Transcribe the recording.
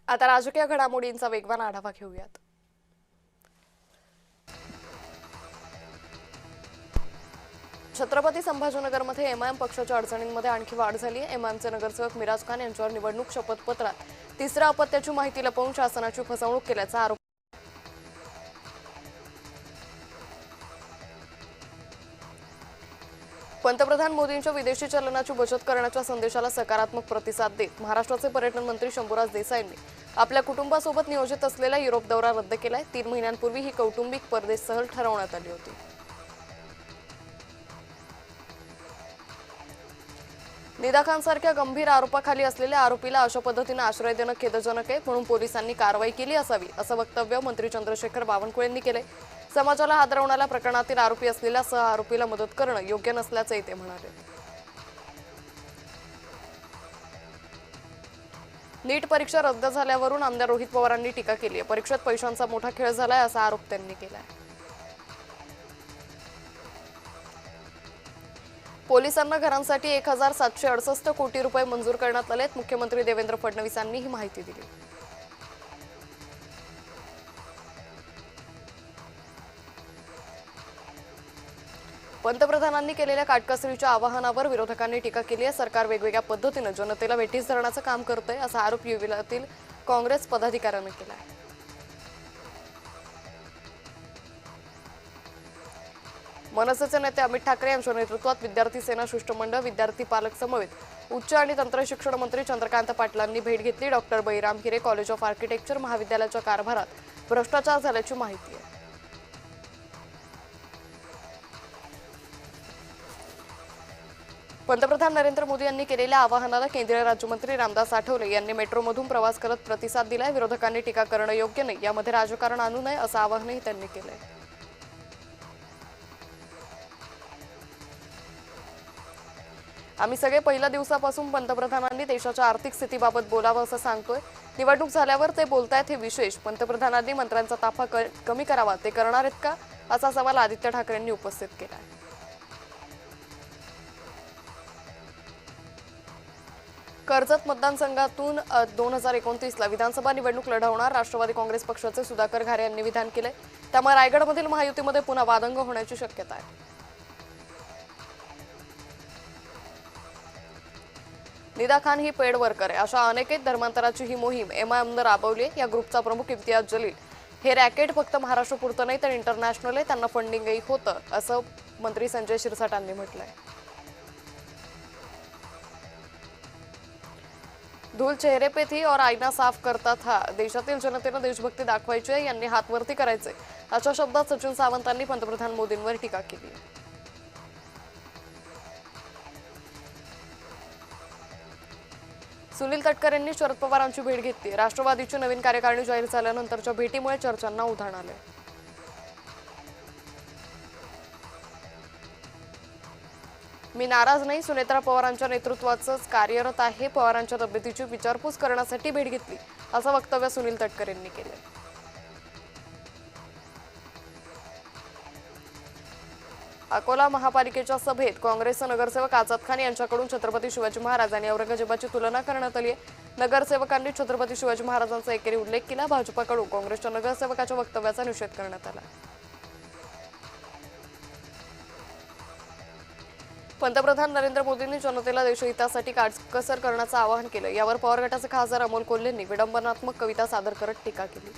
आता राजकीय घडामोडींचा वेगवान आढावा घेऊयात। छत्रपती संभाजीनगरमध्ये एमआयएम पक्षाच्या अडचणींमध्ये आणखी वाढ झाली आहे। एमआयएमचे नगरसेवक मिराज खान यांच्यावर निवडणूक शपथपत्रात तिसऱ्या अपत्याची माहिती लपवून शासनाची फसवणूक केल्याचा आरोप। पंतप्रधान मोदींच्या विदेशी चलनाची बचत करण्याच्या संदेशाला सकारात्मक प्रतिसाद देत महाराष्ट्राचे पर्यटन मंत्री शंभूराज देसाईंनी आपल्या कुटुंबासोबत नियोजित असलेला युरोप दौरा रद्द केलाय। 3 महिन्यांपूर्वी ही कौटुंबिक परदेश सहल ठरवण्यात आली होती। निदा खानसारख्या गंभीर आरोपाखाली असलेल्या आरोपीला अशा पद्धतीने आश्रय देणं खेदजनक आहे, म्हणून पोलिसांनी कारवाई केली असावी, असं वक्तव्य मंत्री चंद्रशेखर बावनकुळेंनी केले। समाजाला हादरवणाऱ्या प्रकरणातील आरोपी असलेल्या सह आरोपीला मदत करणं योग्य नसल्याचंही ते म्हणाले। नीट परीक्षा रद्द झाल्यावरून आमदार रोहित पवारांनी टीका केली आहे। परीक्षेत पैशांचा मोठा खेळ झालाय असा आरोप त्यांनी केलाय। पोलिसांना घरांसाठी 1768 कोटी रुपये मंजूर करण्यात आलेत। मुख्यमंत्री देवेंद्र फडणवीसांनी ही माहिती दिली। पंतप्रधानांनी केलेल्या काटकसरीच्या आवाहनावर विरोधकांनी टीका केली आहे। सरकार वेगवेगळ्या पद्धतीने जनतेला वेठीस धरण्याचं काम करतंय असा आरोप युविलातील काँग्रेस पदाधिकाऱ्यांनी केला आहे। मनसेचे नेते अमित ठाकरे यांच्या नेतृत्वात विद्यार्थी सेना शिष्टमंडळ विद्यार्थी पालक समवेत उच्च आणि तंत्र शिक्षण मंत्री चंद्रकांत पाटलांनी भेट घेतली। Doctor Baliram Hire college of architecture महाविद्यालयाच्या कारभारात भ्रष्टाचार झाल्याची माहिती आहे। पंतप्रधान नरेंद्र मोदी यांनी केलेल्या आवाहनाला केंद्रीय राज्यमंत्री रामदास आठवले यांनी मेट्रोमधून प्रवास करत प्रतिसाद दिलाय। विरोधकांनी टीका करणं योग्य नाही, यामध्ये राजकारण आणू नये असं आवाहनही त्यांनी केलंय। आम्ही सगळे पहिल्या दिवसापासून पंतप्रधानांनी देशाच्या आर्थिक स्थितीबाबत बोलावं असं सांगतोय। निवडणूक झाल्यावर ते बोलतायत हे विशेष। पंतप्रधानांनी मंत्र्यांचा ताफा कमी करावा, ते करणार आहेत का असा सवाल आदित्य ठाकरेंनी उपस्थित केला आहे। कर्जत मतदारसंघातून 2029ला विधानसभा निवडणूक लढवणार राष्ट्रवादी काँग्रेस पक्षाचे सुधाकर घारे यांनी विधान केले। त्यामुळे रायगडमधील महायुतीमध्ये पुन्हा वादंग होण्याची शक्यता आहे। निदा खान ही पेड वर्कर आहे अशा अनेक धर्मांतराची ही मोहीम एमआयएमनं राबवली। या ग्रुपचा प्रमुख इम्तियाज जलील हे रॅकेट फक्त महाराष्ट्रपुरतं नाही तर इंटरनॅशनल आहे, त्यांना फंडिंगही होतं असं मंत्री संजय शिरसाटांनी म्हटलंय। धूल चेहरे पे थी और आईना साफ करता था, देशातील जनतेनं देशभक्ती दाखवायची आहे, यांनी हात वरती करायचे अशा शब्दात सचिन सावंतांनी पंतप्रधान मोदींवर टीका केली आहे। सुनील तटकरे यांनी शरद पवारांची भेट घेतली। राष्ट्रवादीची नवीन कार्यकारिणी जाहीर झाल्यानंतरच्या भेटीमुळे चर्चांना उधाण आले। मी नाराज नाही, सुनेत्रा पवारांच्या नेतृत्वाचंच कार्यरत आहे, पवारांच्या तब्येतीची विचारपूस करण्यासाठी भेट घेतली असं वक्तव्य सुनील तटकरे यांनी केले। अकोला महापालिकेच्या सभेत काँग्रेसचे नगरसेवक आझाद खान यांच्याकडून छत्रपती शिवाजी महाराज आणि औरंगजेबाची तुलना करण्यात आली आहे। नगरसेवकांनी छत्रपती शिवाजी महाराजांचा एकेरी उल्लेख केला। भाजपकडून काँग्रेसच्या नगरसेवकाच्या वक्तव्याचा निषेध करण्यात आला। पंतप्रधान नरेंद्र मोदींनी जनतेला देशहितासाठी काटकसर करण्याचं आवाहन केलं। यावर पवार गटाचे खासदार अमोल कोल्हेंनी विडंबनात्मक कविता सादर करत टीका केली।